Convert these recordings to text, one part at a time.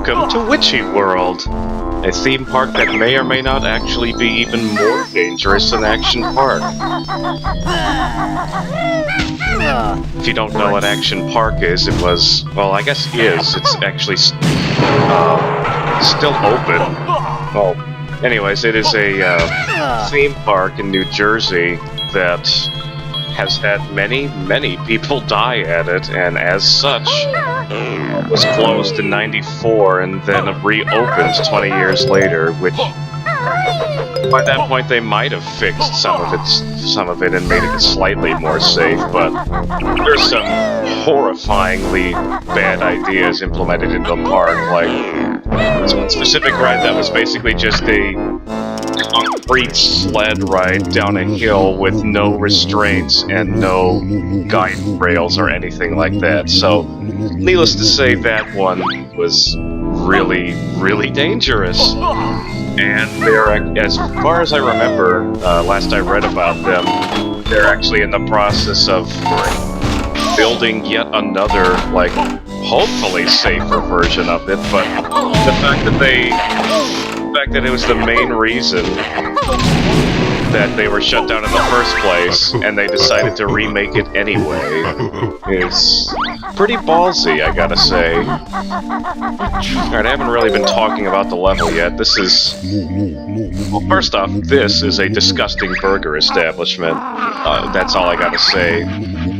Welcome to Witchyworld, a theme park that may or may not actually be even more dangerous than Action Park. If you don't know what Action Park is, it was, well, I guess is. It's actually still open. Well, anyways, it is a theme park in New Jersey that has had many people die at it, and as such, was closed in '94 and then reopened 20 years later, which by that point they might have fixed some of it and made it slightly more safe, but there's some horrifyingly bad ideas implemented into the park, like this one specific ride that was basically just a concrete sled ride down a hill with no restraints and no guide rails or anything like that. So, needless to say, that one was really dangerous. And they're, as far as I remember, last I read about them, they're actually in the process of building yet another, like, hopefully safer version of it, but the fact that it was the main reason that they were shut down in the first place, and they decided to remake it anyway, is pretty ballsy, I gotta say. Alright, I haven't really been talking about the level yet. This is... Well, first off, this is a disgusting burger establishment. That's all I gotta say.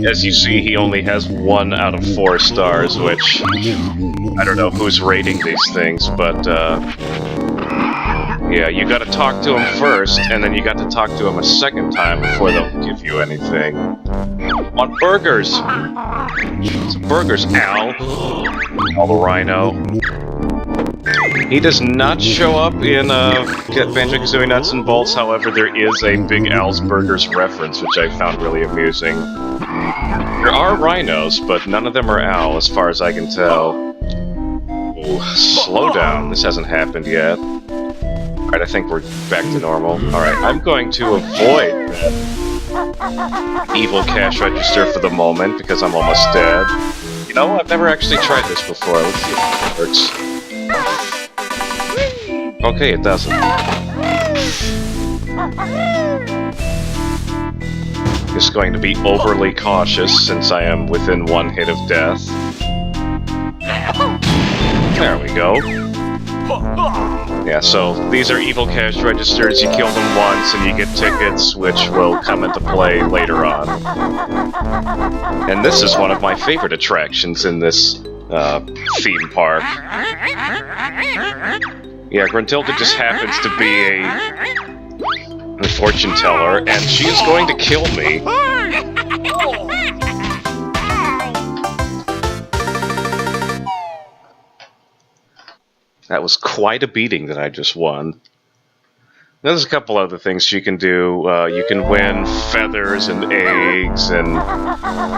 As you see, he only has 1 out of 4 stars, which... I don't know who's rating these things, but, yeah, you gotta talk to him first, and then you got to talk to him a second time before they'll give you anything. On burgers! Some burgers, Al! All the Rhino. He does not show up in Banjo-Tooie Nuts and Bolts, however there is a Big Al's Burgers reference, which I found really amusing. There are rhinos, but none of them are Al, as far as I can tell. Ooh, slow down, this hasn't happened yet. Alright, I think we're back to normal. Alright, I'm going to avoid that evil cash register for the moment, because I'm almost dead. You know, I've never actually tried this before. Let's see if it works. Okay, it doesn't. Just going to be overly cautious, since I am within 1 hit of death. There we go. Yeah, so these are evil cash registers. You kill them once and you get tickets, which will come into play later on. And this is one of my favorite attractions in this theme park. Yeah, Gruntilda just happens to be a fortune teller, and she is going to kill me. That was quite a beating that I just won. There's a couple other things you can do. You can win feathers and eggs, and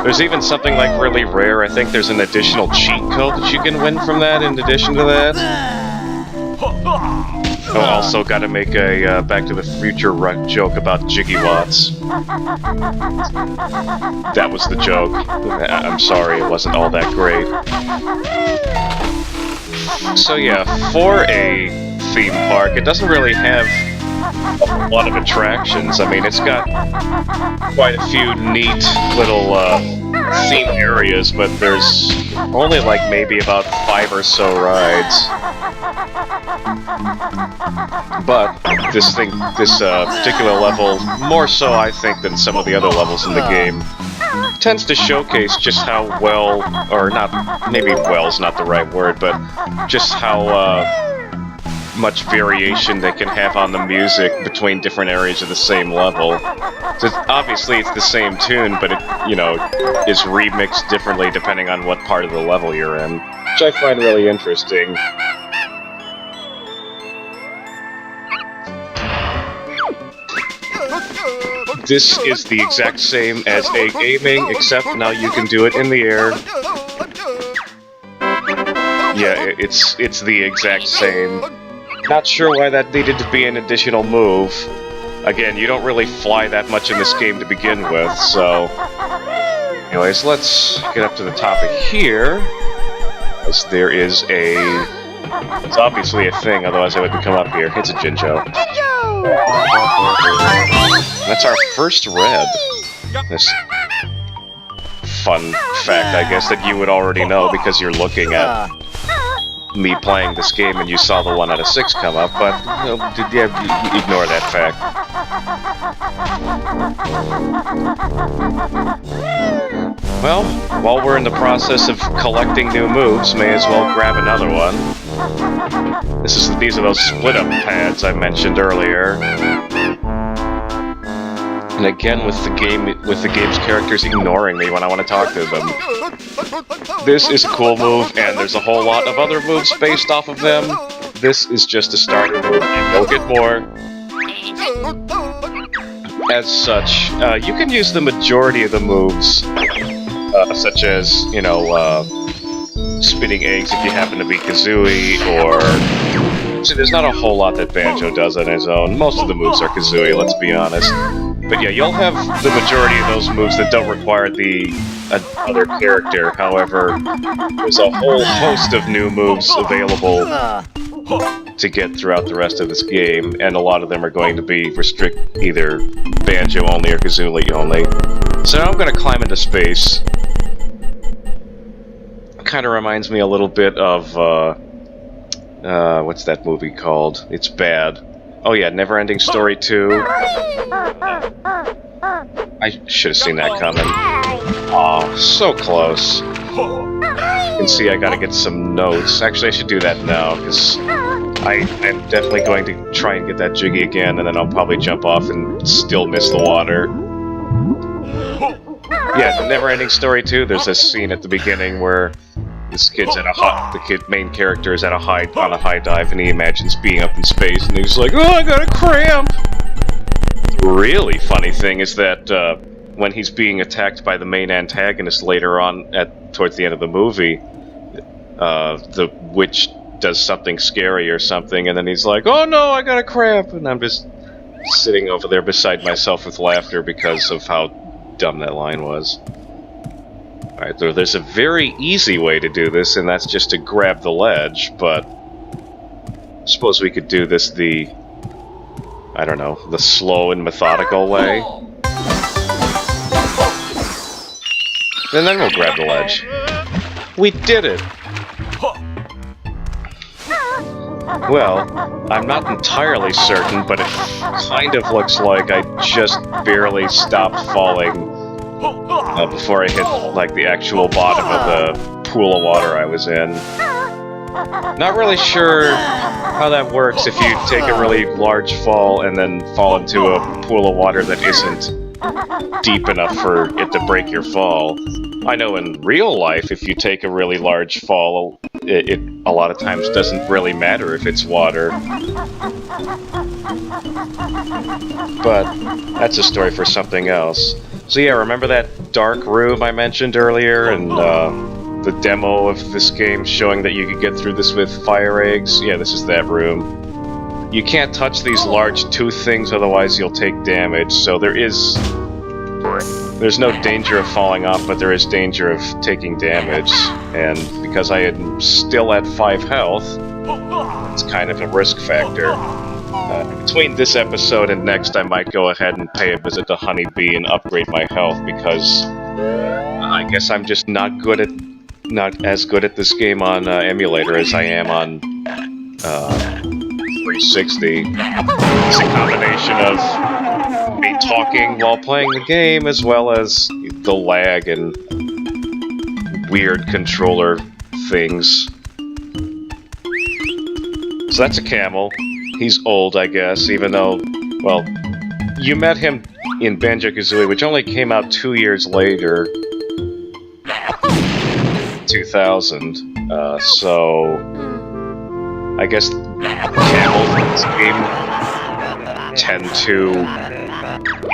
there's even something like really rare. I think there's an additional cheat code that you can win from that in addition to that. Oh, also gotta make a Back to the Future joke about Jiggy Watts. That was the joke. I'm sorry, it wasn't all that great. So yeah, for a theme park, it doesn't really have a lot of attractions. I mean, it's got quite a few neat little theme areas, but there's only like maybe about 5 or so rides. But this particular level, more so I think than some of the other levels in the game, tends to showcase just how well, or not, maybe well's not the right word, but just how much variation they can have on the music between different areas of the same level. So obviously it's the same tune, but it, you know, is remixed differently depending on what part of the level you're in, which I find really interesting. This is the exact same as Egg Aiming, except now you can do it in the air. Yeah, it's the exact same. Not sure why that needed to be an additional move. Again, you don't really fly that much in this game to begin with, so... Anyways, let's get up to the top of here. As there is a It's obviously a thing, otherwise I wouldn't come up here. It's a Jinjo. That's our first red. This fun fact, I guess, that you would already know because you're looking at me playing this game and you saw the 1 out of 6 come up, but you know, ignore that fact. Well, while we're in the process of collecting new moves, may as well grab another one. These are those split-up pads I mentioned earlier. And again, with the game's characters ignoring me when I want to talk to them. This is a cool move, and there's a whole lot of other moves based off of them. This is just a starter move, and you'll get more. As such, you can use the majority of the moves, such as, you know, spinning eggs if you happen to be Kazooie, or... See, there's not a whole lot that Banjo does on his own. Most of the moves are Kazooie, let's be honest. But yeah, you'll have the majority of those moves that don't require the other character. However, there's a whole host of new moves available to get throughout the rest of this game, and a lot of them are going to be either Banjo only or Kazooie only. So now I'm going to climb into space. Kind of reminds me a little bit of, what's that movie called? It's bad. Oh yeah, Never-Ending Story 2. I should have seen that coming. Aw, so close. You can see I gotta get some notes. Actually, I should do that now, because I'm definitely going to try and get that Jiggy again, and then I'll probably jump off and still miss the water. Yeah, the Never-Ending Story 2, there's this scene at the beginning where this kid's at the main character is on a high dive, and he imagines being up in space, and he's like, "Oh, I got a cramp!" The really funny thing is that when he's being attacked by the main antagonist later on, towards the end of the movie, the witch does something scary or something, and then he's like, "Oh no, I got a cramp!" And I'm just sitting over there beside myself with laughter because of how dumb that line was. Alright, there's a very easy way to do this, and that's just to grab the ledge, but I suppose we could do this the slow and methodical way. And then we'll grab the ledge. We did it! Well, I'm not entirely certain, but it kind of looks like I just barely stopped falling before I hit, like, the actual bottom of the pool of water I was in. Not really sure how that works if you take a really large fall and then fall into a pool of water that isn't deep enough for it to break your fall. I know in real life, if you take a really large fall, it a lot of times doesn't really matter if it's water. But that's a story for something else. So yeah, remember that dark room I mentioned earlier, and the demo of this game showing that you could get through this with fire eggs? Yeah, this is that room. You can't touch these large tooth things, otherwise you'll take damage, so there's no danger of falling off, but there is danger of taking damage, and because I am still at 5 health, it's kind of a risk factor. Between this episode and next, I might go ahead and pay a visit to Honeybee and upgrade my health, because I guess I'm just not as good at this game on emulator as I am on 360. It's a combination of me talking while playing the game, as well as the lag and weird controller things. So that's a camel. He's old, I guess, even though, well, you met him in Banjo-Kazooie, which only came out 2 years later. 2000. So I guess camels in this game tend to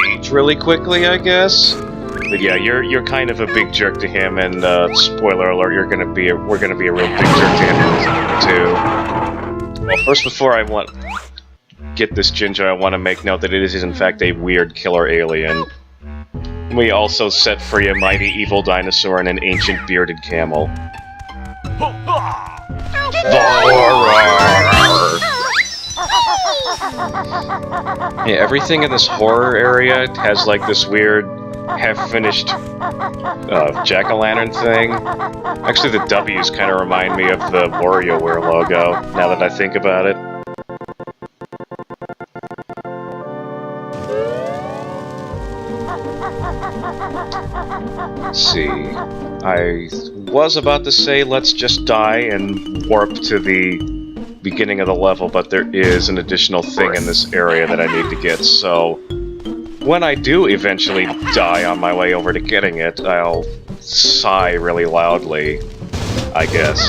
age really quickly, I guess. But yeah, you're kind of a big jerk to him, and spoiler alert, we're gonna be a real big jerk to him too. Well, first, before I get this Jinjo, I want to make note that it is in fact a weird killer alien. We also set free a mighty evil dinosaur and an ancient bearded camel. The horror! Yeah, everything in this horror area has like this weird, half-finished jack-o'-lantern thing. Actually, the W's kind of remind me of the WarioWare logo, now that I think about it. Let's see. I was about to say let's just die and warp to the beginning of the level, but there is an additional thing in this area that I need to get, so when I do eventually die on my way over to getting it, I'll sigh really loudly, I guess.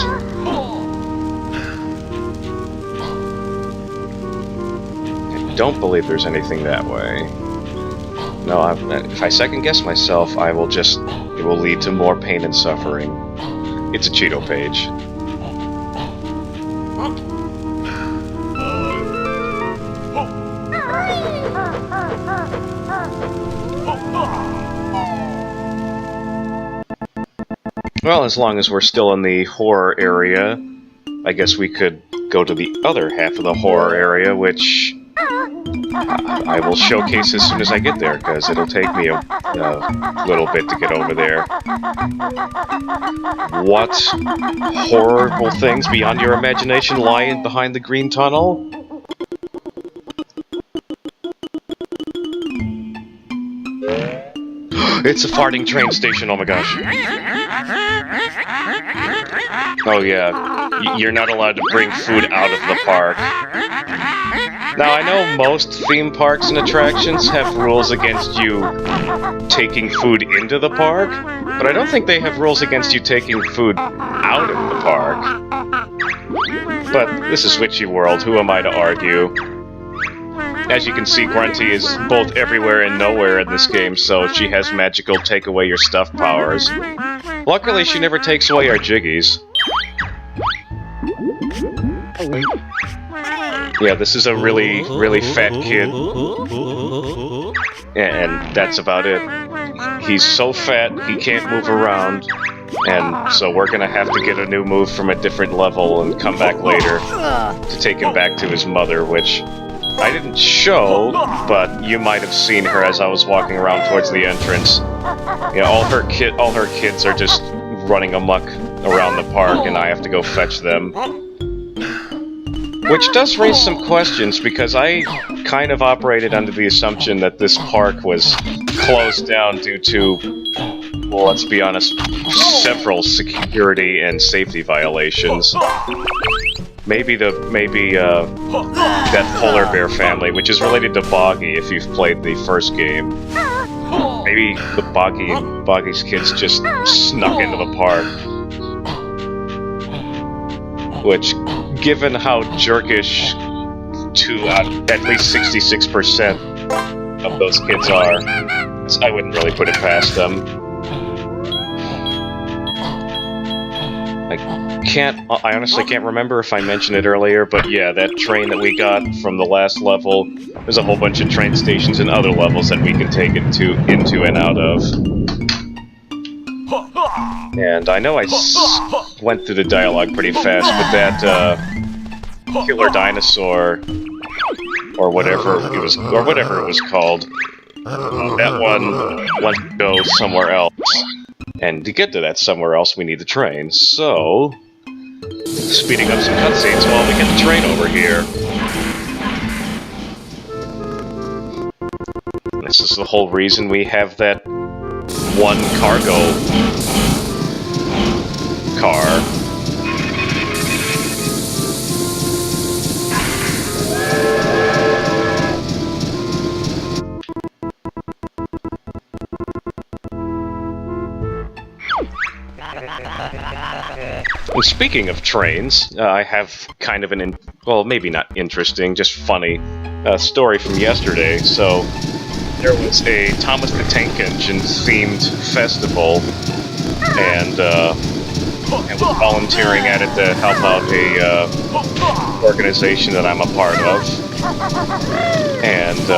I don't believe there's anything that way. No, if I second guess myself, it will lead to more pain and suffering. It's a Cheeto page. Well, as long as we're still in the horror area, I guess we could go to the other half of the horror area, which I will showcase as soon as I get there, because it'll take me a little bit to get over there. What horrible things beyond your imagination lie behind the green tunnel? It's a farting train station, oh my gosh. Oh yeah, you're not allowed to bring food out of the park. Now I know most theme parks and attractions have rules against you taking food into the park, but I don't think they have rules against you taking food out of the park. But this is Witchyworld, who am I to argue? As you can see, Grunty is both everywhere and nowhere in this game, so she has magical take-away-your-stuff powers. Luckily, she never takes away our jiggies. Yeah, this is a really, really fat kid. And that's about it. He's so fat, he can't move around. And so we're gonna have to get a new move from a different level and come back later to take him back to his mother, which I didn't show, but you might have seen her as I was walking around towards the entrance. Yeah, all her kids are just running amok around the park, and I have to go fetch them. Which does raise some questions, because I kind of operated under the assumption that this park was closed down due to, well, let's be honest, several security and safety violations. Maybe that polar bear family, which is related to Boggy if you've played the first game. Maybe the Boggy's kids just snuck into the park. Which, given how jerkish at least 66% of those kids are, I wouldn't really put it past them. I honestly can't remember if I mentioned it earlier, but yeah, that train that we got from the last level, there's a whole bunch of train stations and other levels that we can take into and out of. And I know I went through the dialogue pretty fast, but that killer dinosaur, or whatever it was called, that one wants to go somewhere else. And to get to that somewhere else, we need the train. So, speeding up some cutscenes while we get the train over here. This is the whole reason we have that one cargo car. And speaking of trains, I have kind of well, maybe not interesting, just funny, story from yesterday. So, there was a Thomas the Tank Engine themed festival, and I was volunteering at it to help out a organization that I'm a part of. And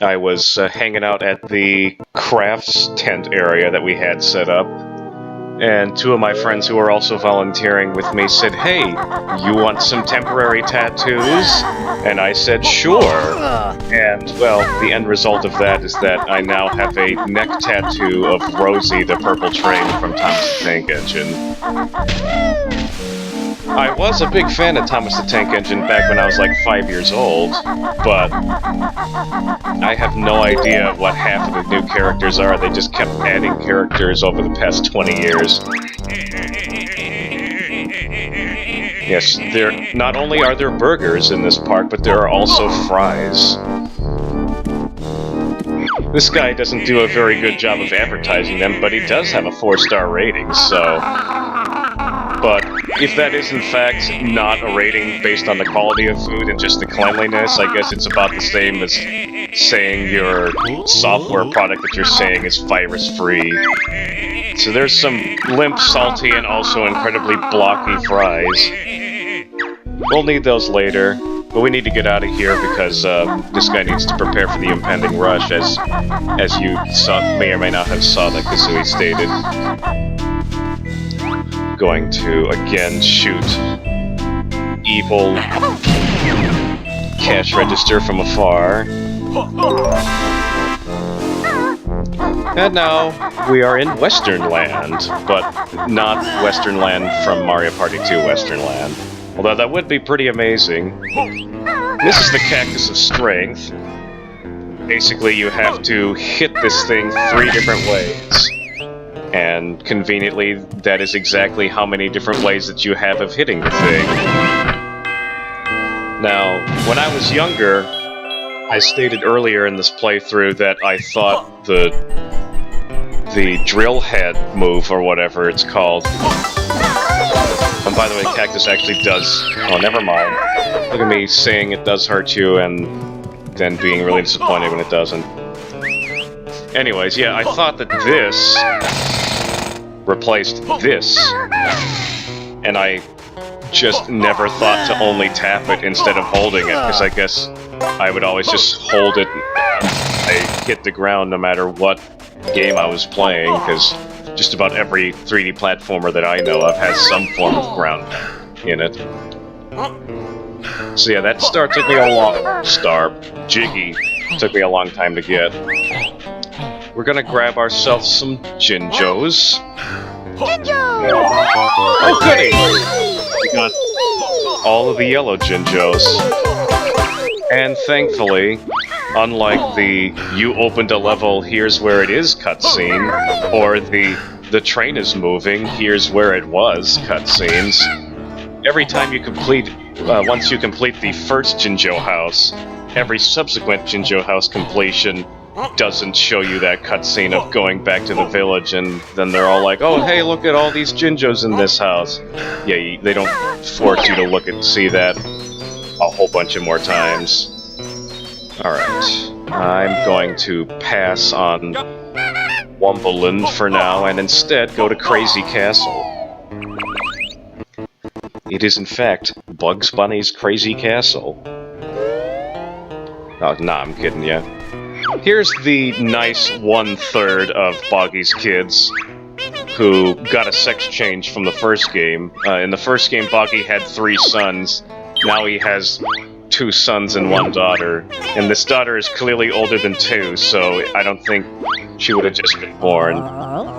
I was hanging out at the crafts tent area that we had set up. And two of my friends who were also volunteering with me said, "Hey, you want some temporary tattoos?" And I said, "Sure." And, well, the end result of that is that I now have a neck tattoo of Rosie the Purple Train from Thomas the Tank Engine. I was a big fan of Thomas the Tank Engine back when I was like 5 years old, but I have no idea what half of the new characters are. They just kept adding characters over the past 20 years. Yes, not only are there burgers in this park, but there are also fries. This guy doesn't do a very good job of advertising them, but he does have a 4-star rating, so... But if that is in fact not a rating based on the quality of food and just the cleanliness, I guess it's about the same as saying your software product that you're saying is virus-free. So there's some limp, salty, and also incredibly blocky fries. We'll need those later, but we need to get out of here because this guy needs to prepare for the impending rush, as you may or may not have saw that Kazooie stated. Going to again shoot evil cash register from afar. And now we are in Western Land, but not Western Land from Mario Party 2 Western Land. Although that would be pretty amazing. This is the Cactus of Strength. Basically, you have to hit this thing 3 different ways. And conveniently, that is exactly how many different ways that you have of hitting the thing. Now, when I was younger, I stated earlier in this playthrough that I thought the drill head move, or whatever it's called... And by the way, Cactus actually does... Oh, never mind. Look at me saying it does hurt you, and then being really disappointed when it doesn't. Anyways, yeah, I thought that this... replaced this, and I just never thought to only tap it instead of holding it, because I guess I would always just hold it and I hit the ground no matter what game I was playing, because just about every 3D platformer that I know of has some form of ground in it. So yeah, that star took me a long... Jiggy took me a long time to get. We're gonna grab ourselves some Jinjos. Jinjo! Oh, goody! We got all of the yellow Jinjos. And thankfully, unlike the "you opened a level, here's where it is" cutscene, or the train is moving, here's where it was cutscenes, every time you complete, once you complete the first Jinjo house, every subsequent Jinjo house completion doesn't show you that cutscene of going back to the village, and then they're all like, "Oh, hey, look at all these Jinjos in this house." Yeah, they don't force you to see that a whole bunch of more times. Alright, I'm going to pass on Wumbaland for now, and instead go to Crazy Castle. It is in fact Bugs Bunny's Crazy Castle. Oh, nah, I'm kidding ya. Here's the nice 1/3 of Boggy's kids who got a sex change from the first game. In the first game, Boggy had 3 sons. Now he has 2 sons and 1 daughter. And this daughter is clearly older than 2, so I don't think she would have just been born.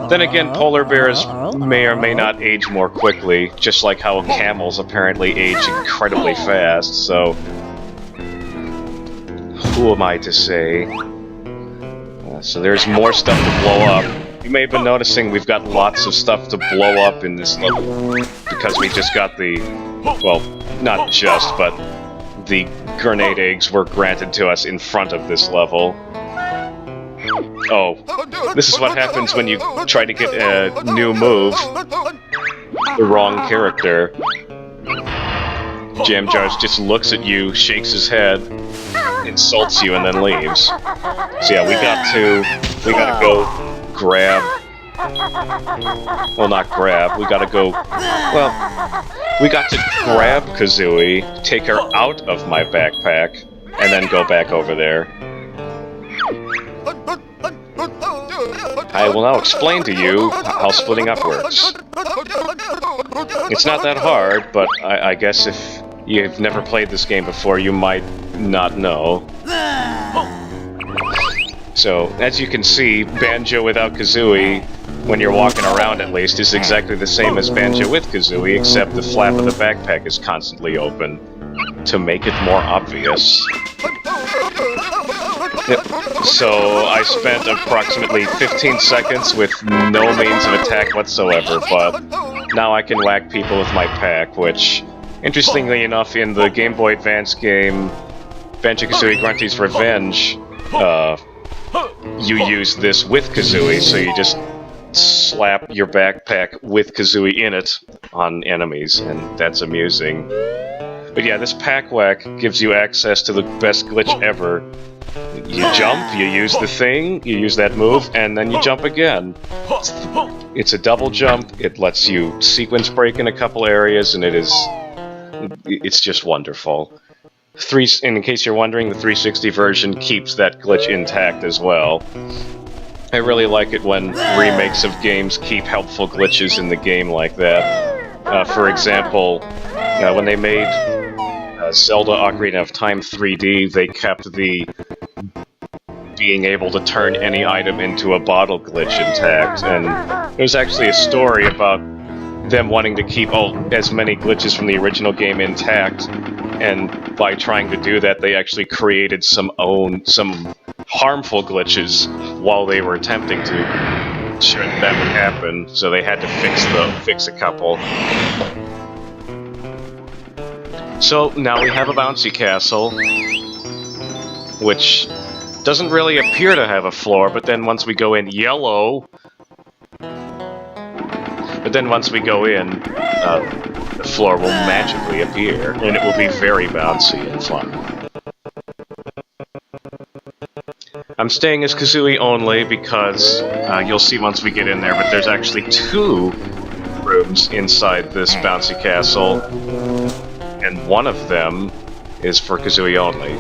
Then again, polar bears may or may not age more quickly, just like how camels apparently age incredibly fast, so... who am I to say? So there's more stuff to blow up. You may have been noticing we've got lots of stuff to blow up in this level, because we just got the... well, not just, but the grenade eggs were granted to us in front of this level. Oh, this is what happens when you try to get a new move. The wrong character. Jam Jars just looks at you, shakes his head, insults you, and then leaves. So yeah, we gotta go grab... well, not grab, we gotta go... well, we got to grab Kazooie, take her out of my backpack, and then go back over there. I will now explain to you how splitting up works. It's not that hard, but I guess if you've never played this game before, you might not know. So, as you can see, Banjo without Kazooie, when you're walking around at least, is exactly the same as Banjo with Kazooie, except the flap of the backpack is constantly open, to make it more obvious. So, I spent approximately 15 seconds with no means of attack whatsoever, but now I can whack people with my pack, which, interestingly enough, in the Game Boy Advance game Banjo-Kazooie Grunty's Revenge, you use this with Kazooie, so you just slap your backpack with Kazooie in it on enemies, and that's amusing. But yeah, this pack whack gives you access to the best glitch ever. You jump, you use the thing, you use that move, and then you jump again. It's a double jump, it lets you sequence break in a couple areas, and it's just wonderful. In case you're wondering, the 360 version keeps that glitch intact as well. I really like it when remakes of games keep helpful glitches in the game like that. For example, when they made Zelda Ocarina of Time 3D, they kept the being able to turn any item into a bottle glitch intact, and there's actually a story about them wanting to keep as many glitches from the original game intact, and by trying to do that, they actually created some harmful glitches while they were attempting to ensure that would happen, so they had to fix a couple. So now we have a bouncy castle, which doesn't really appear to have a floor, but then once we go in yellow... the floor will magically appear, and it will be very bouncy and fun. I'm staying as Kazooie only because you'll see once we get in there, but there's actually 2 rooms inside this bouncy castle, and one of them is for Kazooie only.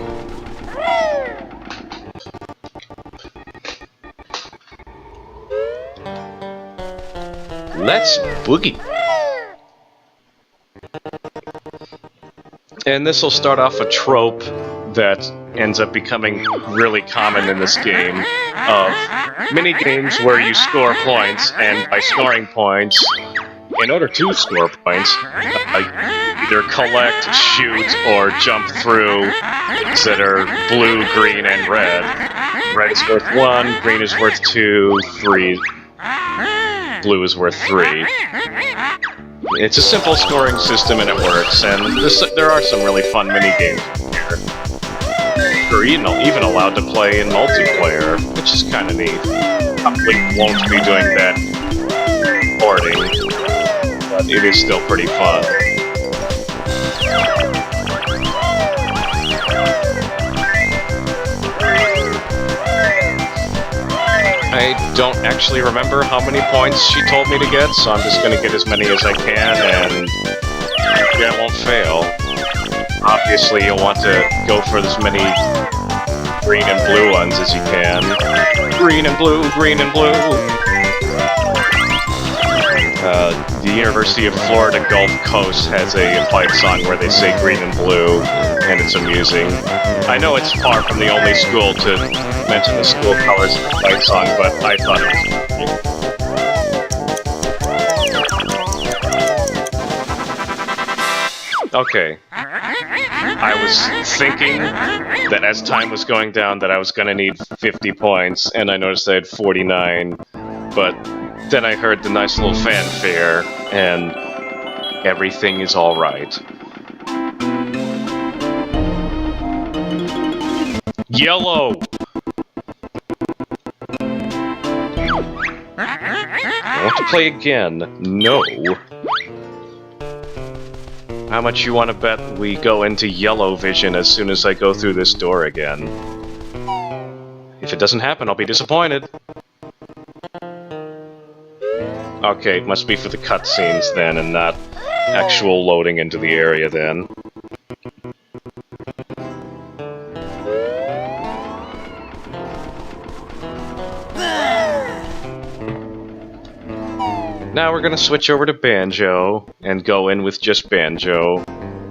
Let's boogie! And this will start off a trope that ends up becoming really common in this game of mini-games where you score points, and by scoring points, in order to score points, either collect, shoot, or jump through things that are blue, green, and red. Red is worth 1, green is worth 2, blue is worth 3. It's a simple scoring system and it works, and there are some really fun mini-games here. You're even allowed to play in multiplayer, which is kind of neat. Probably won't be doing that recording, but it is still pretty fun. I don't actually remember how many points she told me to get, so I'm just gonna get as many as I can, and hopefully I won't fail. Obviously, you'll want to go for as many green and blue ones as you can. Green and blue, green and blue! The University of Florida Gulf Coast has a fight song where they say green and blue, and it's amusing. I know it's far from the only school to mention the school colors in the fight song, but I thought it was cool. Okay. I was thinking that as time was going down that I was going to need 50 points, and I noticed I had 49, but then I heard the nice little fanfare, and everything is alright. Yellow! I want to play again. No. How much you want to bet we go into yellow vision as soon as I go through this door again? If it doesn't happen, I'll be disappointed. Okay, it must be for the cutscenes then, and not actual loading into the area then. Now we're gonna switch over to Banjo and go in with just Banjo.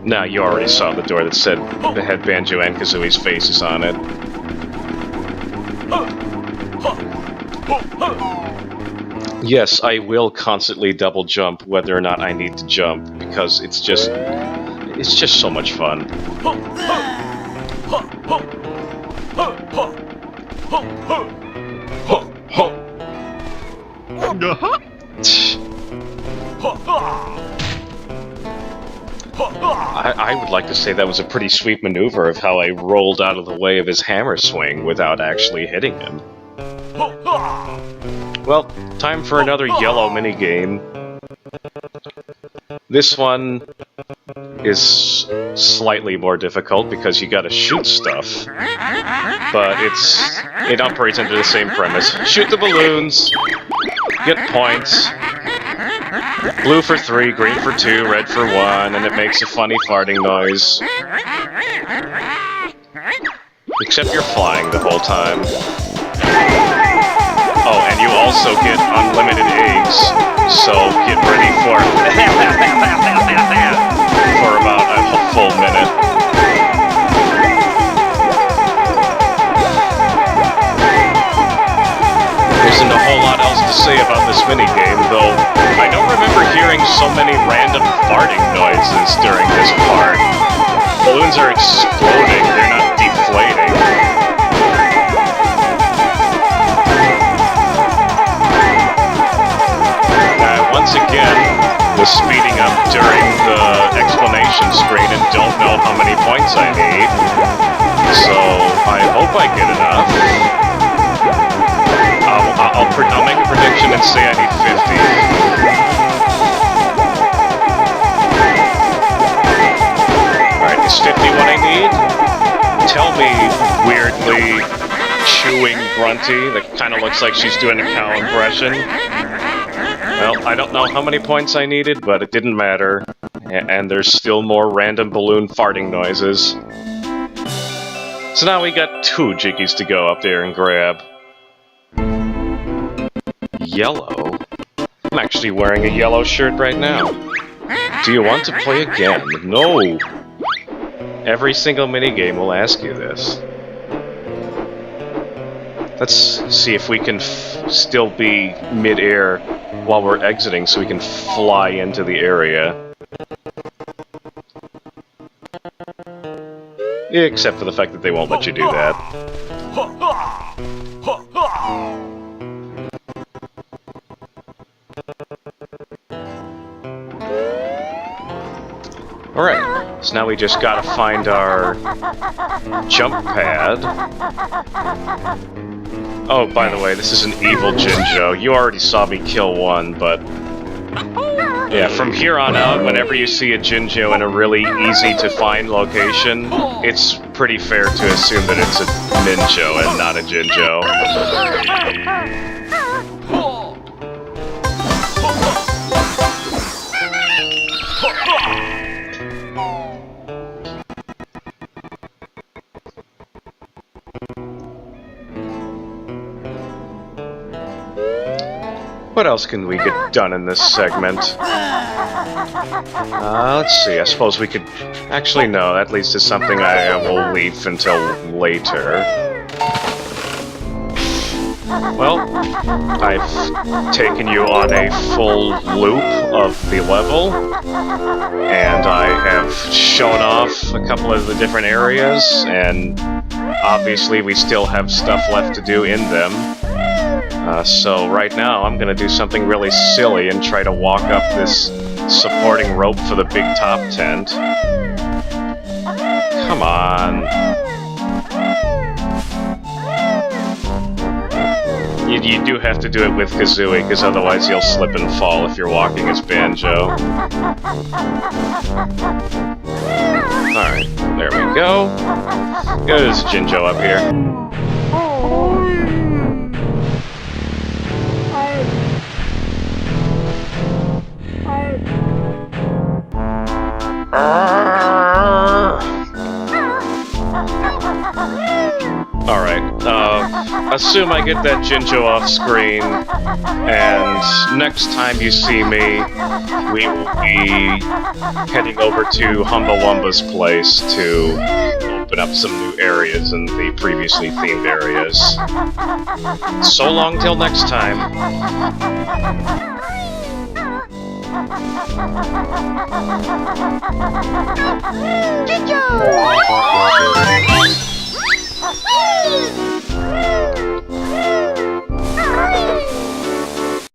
Now you already saw the door that said that had Banjo and Kazooie's faces on it. Yes, I will constantly double jump whether or not I need to jump because it's just so much fun. I would like to say that was a pretty sweet maneuver of how I rolled out of the way of his hammer swing without actually hitting him. Well, time for another yellow minigame. This one is slightly more difficult because you gotta shoot stuff. But it operates under the same premise. Shoot the balloons, get points. Blue for 3, green for 2, red for 1, and it makes a funny farting noise. Except you're flying the whole time. Oh, and you also get unlimited eggs, so get ready for about a full minute. There isn't a whole lot else to say about this minigame, though I don't remember hearing so many random farting noises during this part. Balloons are exploding, they're not deflating. Once again, was speeding up during the explanation screen and don't know how many points I need. So, I hope I get enough. I'll make a prediction and say I need 50. Alright, is 50 what I need? Tell me, weirdly chewing grunty that kind of looks like she's doing a cow impression. Well, I don't know how many points I needed, but it didn't matter. And there's still more random balloon farting noises. So now we got 2 Jiggies to go up there and grab. Yellow? I'm actually wearing a yellow shirt right now. Do you want to play again? No! Every single minigame will ask you this. Let's see if we can still be mid-air while we're exiting so we can fly into the area. Except for the fact that they won't let you do that. Alright, so now we just gotta find our jump pad. Oh, by the way, this is an evil Jinjo. You already saw me kill one, but... yeah, from here on out, whenever you see a Jinjo in a really easy-to-find location, it's pretty fair to assume that it's a Ninjo and not a Jinjo. What else can we get done in this segment? Let's see, I suppose we could... Actually, no, that leads to something I will leave until later. Well, I've taken you on a full loop of the level, and I have shown off a couple of the different areas, and obviously we still have stuff left to do in them. So right now I'm gonna do something really silly and try to walk up this supporting rope for the big top tent. Come on. You do have to do it with Kazooie, because otherwise you'll slip and fall if you're walking as Banjo. Alright, there we go. There's Jinjo up here. Alright, assume I get that Jinjo off screen, and next time you see me, we will be heading over to Humbawamba's place to open up some new areas in the previously themed areas. So long till next time. Jinjo!